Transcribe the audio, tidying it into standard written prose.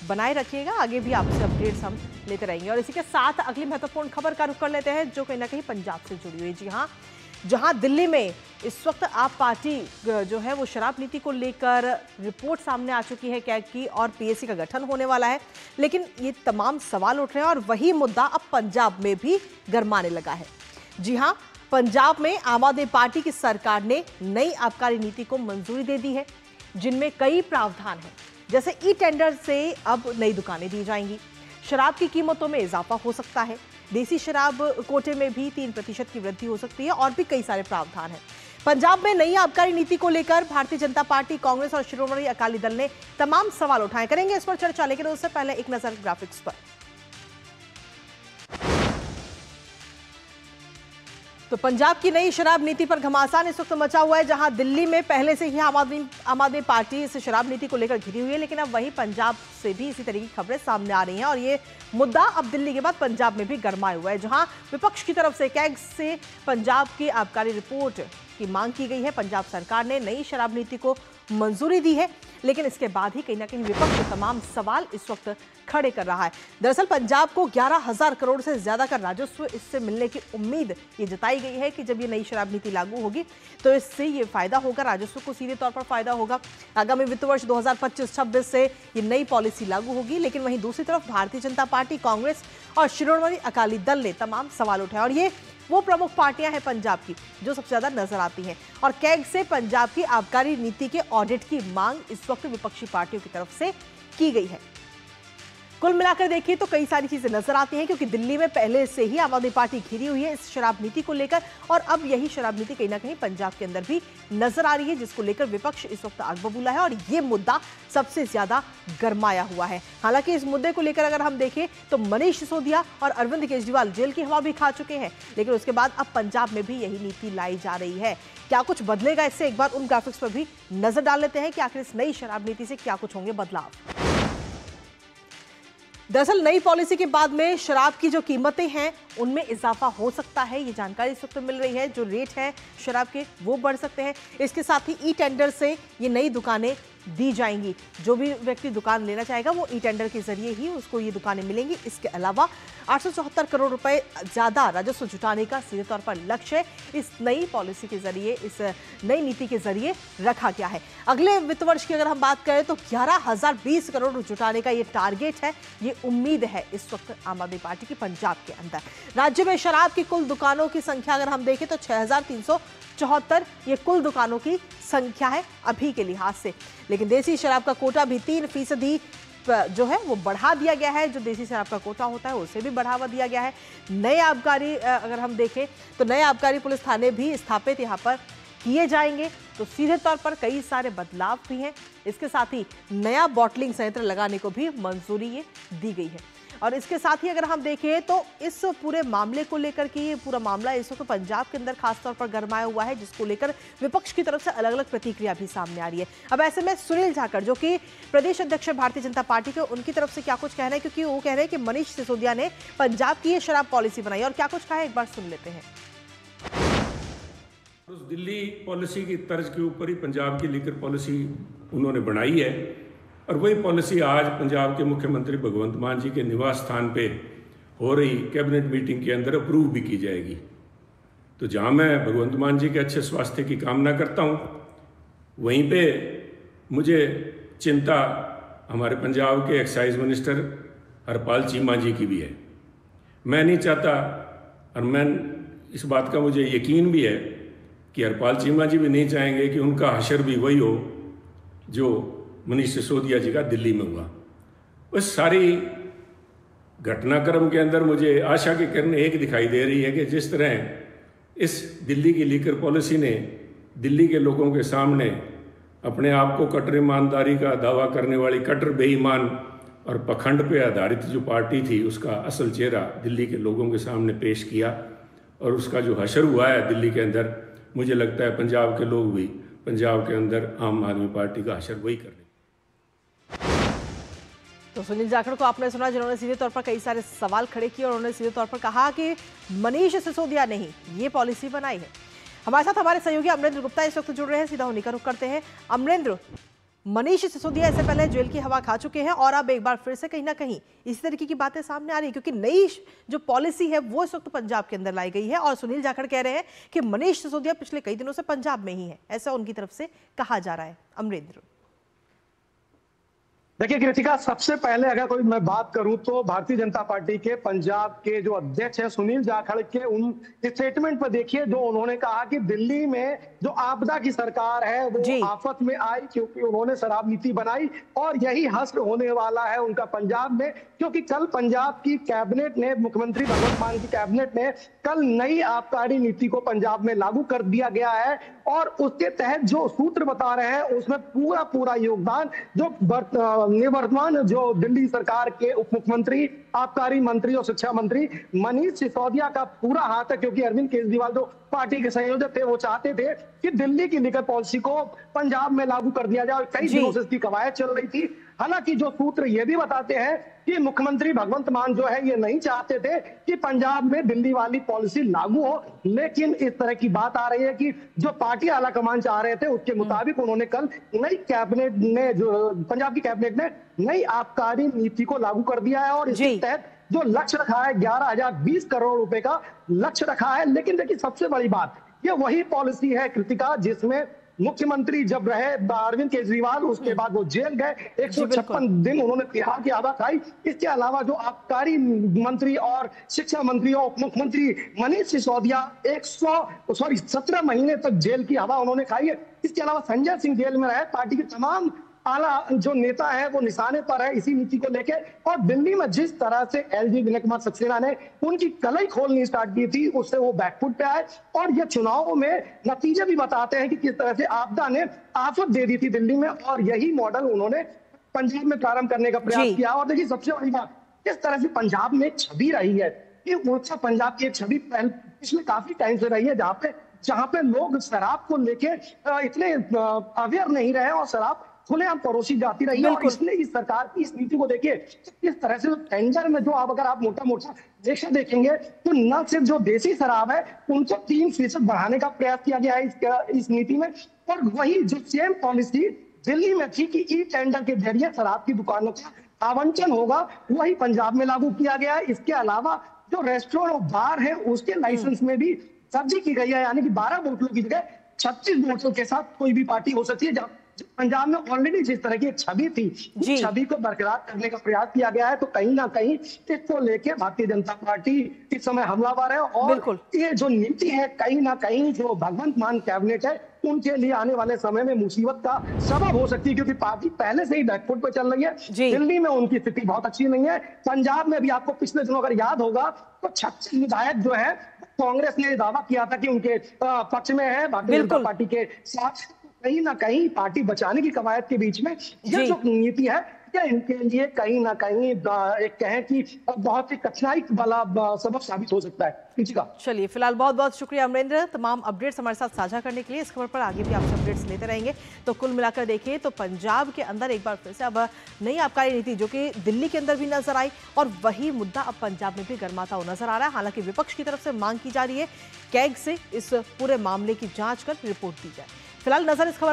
बनाए रखिएगा, आगे भी आपसे अपडेट्स हम लेते रहेंगे। और इसी के साथ अगली महत्वपूर्ण खबर का रुख कर लेते हैं जो कहीं ना कहीं पंजाब से जुड़ी हुई है। जी हाँ, जहां दिल्ली में इस वक्त आप पार्टी जो है वो शराब नीति को लेकर रिपोर्ट सामने आ चुकी है कैग की और पीएसी का गठन होने वाला है, लेकिन ये तमाम सवाल उठ रहे हैं और वही मुद्दा अब पंजाब में भी गरमाने लगा है। जी हाँ, पंजाब में आम आदमी पार्टी की सरकार ने नई आबकारी नीति को मंजूरी दे दी है, जिनमें कई प्रावधान हैं। जैसे ई टेंडर से अब नई दुकानें दी जाएंगी, शराब की कीमतों में इजाफा हो सकता है, देसी शराब कोटे में भी 3% की वृद्धि हो सकती है और भी कई सारे प्रावधान हैं। पंजाब में नई आबकारी नीति को लेकर भारतीय जनता पार्टी, कांग्रेस और शिरोमणि अकाली दल ने तमाम सवाल उठाए। करेंगे इस पर चर्चा, लेकिन उससे पहले एक नजर ग्राफिक्स पर। तो पंजाब की नई शराब नीति पर घमासान इस वक्त मचा हुआ है, जहां दिल्ली में पहले से ही आम आदमी पार्टी इस शराब नीति को लेकर घिरी हुई है, लेकिन अब वहीं पंजाब से भी इसी तरह की खबरें सामने आ रही हैं और ये मुद्दा अब दिल्ली के बाद पंजाब में भी गरमाया हुआ है, जहां विपक्ष की तरफ से कैग से पंजाब की आबकारी रिपोर्ट की मांग की गई है। पंजाब सरकार ने नई शराब नीति को मंजूरी दी है, लेकिन इसके बाद ही कहीं ना कहीं विपक्ष तमाम सवाल इस वक्त खड़े कर रहा है। दरअसल पंजाब को 11,000 करोड़ से ज्यादा का राजस्व इससे मिलने की उम्मीद ये जताई गई है कि जब ये नई शराब नीति लागू होगी तो इससे ये फायदा होगा, राजस्व को सीधे तौर पर फायदा होगा। आगामी वित्त वर्ष 2025-26 से ये नई पॉलिसी लागू होगी, लेकिन वहीं दूसरी तरफ भारतीय जनता पार्टी, कांग्रेस और शिरोमणि अकाली दल ने तमाम सवाल उठाए और ये वो प्रमुख पार्टियां हैं पंजाब की जो सबसे ज्यादा नजर आती हैं और कैग से पंजाब की आबकारी नीति के ऑडिट की मांग इस वक्त विपक्षी पार्टियों की तरफ से की गई है। कुल मिलाकर देखिए तो कई सारी चीजें नजर आती हैं, क्योंकि दिल्ली में पहले से ही आम आदमी पार्टी घिरी हुई है इस शराब नीति को लेकर और अब यही शराब नीति कहीं ना कहीं पंजाब के अंदर भी नजर आ रही है, जिसको लेकर विपक्ष इस वक्त आग बबूला है और ये मुद्दा सबसे ज्यादा गरमाया हुआ है। हालांकि इस मुद्दे को लेकर अगर हम देखें तो मनीष सिसोदिया और अरविंद केजरीवाल जेल की हवा भी खा चुके हैं, लेकिन उसके बाद अब पंजाब में भी यही नीति लाई जा रही है। क्या कुछ बदलेगा इससे, एक बार उन ग्राफिक्स पर भी नजर डाल लेते हैं कि आखिर इस नई शराब नीति से क्या कुछ होंगे बदलाव। दरअसल नई पॉलिसी के बाद में शराब की जो कीमतें हैं उनमें इजाफा हो सकता है, ये जानकारी इस वक्त मिल रही है। जो रेट है शराब के वो बढ़ सकते हैं। इसके साथ ही ई टेंडर से ये नई दुकानें दी जाएंगी, जो भी व्यक्ति दुकान लेना चाहेगा वो ई टेंडर के जरिए ही उसको ये दुकानें मिलेंगी। इसके अलावा 874 करोड़ रुपए ज्यादा राजस्व जुटाने का सीधे तौर पर लक्ष्य इस नई पॉलिसी के जरिए, इस नई नीति के जरिए रखा गया है। अगले वित्त वर्ष की अगर हम बात करें तो 11,020 करोड़ जुटाने का ये टारगेट है, ये उम्मीद है इस वक्त आम आदमी पार्टी की पंजाब के अंदर। राज्य में शराब की कुल दुकानों की संख्या अगर हम देखें तो 6,374 ये कुल दुकानों की संख्या है अभी के लिहाज से, लेकिन देसी शराब का कोटा भी 3% जो है वो बढ़ा दिया गया है। जो देसी शराब का कोटा होता है उसे भी बढ़ावा दिया गया है। नए आबकारी अगर हम देखें तो नए आबकारी पुलिस थाने भी स्थापित यहाँ पर किए जाएंगे, तो सीधे तौर पर कई सारे बदलाव भी हैं। इसके साथ ही नया बॉटलिंग संयंत्र लगाने को भी मंजूरी ये दी गई है। और इसके साथ ही अगर हम देखें तो इस पूरे मामले को लेकर के ये पूरा मामला इस वक्त पंजाब के अंदर खासतौर पर गरमाया हुआ है, जिसको लेकर विपक्ष की तरफ से अलग अलग प्रतिक्रिया भी सामने आ रही है। अब ऐसे में सुनील जाखड़ जो कि प्रदेश अध्यक्ष भारतीय जनता पार्टी के, उनकी तरफ से क्या कुछ कहना है, क्योंकि वो कह रहे हैं कि मनीष सिसोदिया ने पंजाब की ये शराब पॉलिसी बनाई और क्या कुछ कहा है, एक बार सुन लेते हैं। उस दिल्ली पॉलिसी की तर्ज के ऊपर ही पंजाब की लीकर पॉलिसी उन्होंने बनाई है और वही पॉलिसी आज पंजाब के मुख्यमंत्री भगवंत मान जी के निवास स्थान पे हो रही कैबिनेट मीटिंग के अंदर अप्रूव भी की जाएगी। तो जहां मैं भगवंत मान जी के अच्छे स्वास्थ्य की कामना करता हूं, वहीं पे मुझे चिंता हमारे पंजाब के एक्साइज मिनिस्टर हरपाल चीमा जी की भी है। मैं नहीं चाहता और मैं इस बात का मुझे यकीन भी है कि हरपाल चीमा जी भी नहीं चाहेंगे कि उनका हशर भी वही हो जो मनीष सिसोदिया जी का दिल्ली में हुआ। उस सारी घटनाक्रम के अंदर मुझे आशा की किरण एक दिखाई दे रही है कि जिस तरह इस दिल्ली की लीकर पॉलिसी ने दिल्ली के लोगों के सामने अपने आप को कट्टर ईमानदारी का दावा करने वाली कट्टर बेईमान और पखंड पे आधारित जो पार्टी थी उसका असल चेहरा दिल्ली के लोगों के सामने पेश किया और उसका जो हशर हुआ है दिल्ली के अंदर, मुझे लगता है पंजाब के लोग भी पंजाब के अंदर आम आदमी पार्टी का हशर वही कर रहे। तो सुनील जाखड़ को आपने सुना, जिन्होंने सीधे तौर पर कई सारे सवाल खड़े किए और उन्होंने सीधे तौर पर कहा कि मनीष सिसोदिया ने ही ये पॉलिसी बनाई है। हमारे साथ हमारे सहयोगी अमरेंद्र गुप्ता इस वक्त जुड़ रहे हैं, सीधा उन्हीं का रुख करते हैं। अमरेंद्र, मनीष सिसोदिया इससे पहले जेल की हवा खा चुके हैं और अब एक बार फिर से कहीं ना कहीं इसी तरीके की बातें सामने आ रही है, क्योंकि नई जो पॉलिसी है वो इस वक्त पंजाब के अंदर लाई गई है और सुनील जाखड़ कह रहे हैं कि मनीष सिसोदिया पिछले कई दिनों से पंजाब में ही है, ऐसा उनकी तरफ से कहा जा रहा है। अमरेंद्र, देखिए कृतिका, सबसे पहले अगर कोई मैं बात करूं तो भारतीय जनता पार्टी के पंजाब के जो अध्यक्ष हैं सुनील जाखड़ के उन स्टेटमेंट पर देखिए, जो उन्होंने कहा कि दिल्ली में जो आपदा की सरकार है वो आफत में आई क्योंकि उन्होंने शराब नीति बनाई और यही हश्र होने वाला है उनका पंजाब में, क्योंकि कल पंजाब की कैबिनेट ने, मुख्यमंत्री भगवंत मान की कैबिनेट ने कल नई आबकारी नीति को पंजाब में लागू कर दिया गया है और उसके तहत जो सूत्र बता रहे हैं उसमें पूरा योगदान जो निवर्तमान जो दिल्ली सरकार के उप मुख्यमंत्री, आबकारी मंत्री और शिक्षा मंत्री मनीष सिसोदिया का पूरा हाथ है, क्योंकि अरविंद केजरीवाल जो पार्टी के संयोजक थे वो चाहते थे कि दिल्ली की लिकर पॉलिसी को पंजाब में लागू कर दिया जाए और कई दिनों से इसकी कवायद चल रही थी। हालांकि जो सूत्र ये भी बताते हैं कि मुख्यमंत्री भगवंत मान जो है ये नहीं चाहते थे कि पंजाब में दिल्ली वाली पॉलिसी लागू हो, लेकिन इस तरह की बात आ रही है कि जो पार्टी आला कमान चाह रहे थे उसके मुताबिक उन्होंने कल नई कैबिनेट ने, जो पंजाब की कैबिनेट ने नई आबकारी नीति को लागू कर दिया है और इसके तहत जो लक्ष्य रखा है 11,020 करोड़ रुपए का लक्ष्य रखा है। लेकिन देखिए सबसे बड़ी बात, ये वही पॉलिसी है कृतिका जिसमें मुख्यमंत्री जब रहे अरविंद केजरीवाल, उसके बाद वो जेल गए, 156 दिन उन्होंने तिहाड़ की हवा खाई। इसके अलावा जो आबकारी मंत्री और शिक्षा मंत्री और उप मुख्यमंत्री मनीष सिसोदिया 17 महीने तक जेल की हवा उन्होंने खाई है। इसके अलावा संजय सिंह जेल में रहे। पार्टी के तमाम आला जो नेता है वो निशाने पर है इसी नीति को लेके, और दिल्ली में जिस तरह से एलजी विनय कुमार सक्सेना ने उनकी कलई खोलनी स्टार्ट की थी उससे वो बैकफुट पे आए और ये चुनाव में नतीजे भी बताते हैं कि किस तरह से आपदा ने आफत दे दी थी दिल्ली में और यही मॉडल उन्होंने पंजाब में प्रारंभ करने का प्रयास किया। और देखिए सबसे बड़ी बात, किस तरह से पंजाब में एक छवि रही है, ये उड़ीसा पंजाब की एक छवि पिछले काफी टाइम से रही है जहाँ पे लोग शराब को लेके इतने अवेयर नहीं रहे और शराब खुलेआम परोसी जाती रही है। और इसलिए इस सरकार की इस नीति को देखिए किस तरह से टेंडर में जो आप अगर आप मोटा रेशा देखेंगे तो न सिर्फ जो देसी शराब है उनको 3% बढ़ाने का प्रयास किया गया है इस नीति में, और वही जो सेम पॉलिसी दिल्ली में थी कि ई टेंडर के जरिए शराब की दुकानों का आवंटन होगा वही पंजाब में लागू किया गया है। इसके अलावा जो रेस्टोरेंट और बार है उसके लाइसेंस में भी वृद्धि की गई है, यानी कि 12 बोतलों की जगह 36 बोतलों के साथ कोई भी पार्टी हो सकती है। पंजाब में ऑलरेडी जिस तरह की छवि थी छवि को बरकरार करने का प्रयास किया गया है, तो कहीं ना कहीं इसको लेके भारतीय जनता पार्टी इस समय हमलावर है और ये जो नीति है कहीं ना कहीं जो भगवंत मान कैबिनेट है उनके लिए आने वाले समय में मुसीबत का सबब हो सकती है, क्योंकि पार्टी पहले से ही बैकफुट पर चल रही है। दिल्ली में उनकी स्थिति बहुत अच्छी नहीं है। पंजाब में भी आपको पिछले दिनों अगर याद होगा तो 36 विधायक जो है कांग्रेस ने दावा किया था कि उनके पक्ष में है, भारतीय जनता पार्टी के साथ कहीं ना कहीं पार्टी बचाने की कवायद के बीच में ये जो नीति है या इनके लिए कहीं ना कहीं एक कहें कि बहुत ही कठिनाई वाला सबक साबित हो सकता है। चलिए फिलहाल बहुत बहुत शुक्रिया अमरेंद्र, तमाम अपडेट्स हमारे साथ साझा करने के लिए। इस खबर पर आगे भी आपसे अपडेट्स लेते रहेंगे। तो कुल मिलाकर देखिए तो पंजाब के अंदर एक बार फिर से अब नई आबकारी नीति जो कि दिल्ली के अंदर भी नजर आई और वही मुद्दा अब पंजाब में भी गर्माता हुआ नजर आ रहा है। हालांकि विपक्ष की तरफ से मांग की जा रही है कैग से इस पूरे मामले की जांच कर रिपोर्ट दी जाए। फिलहाल नजर इस खबर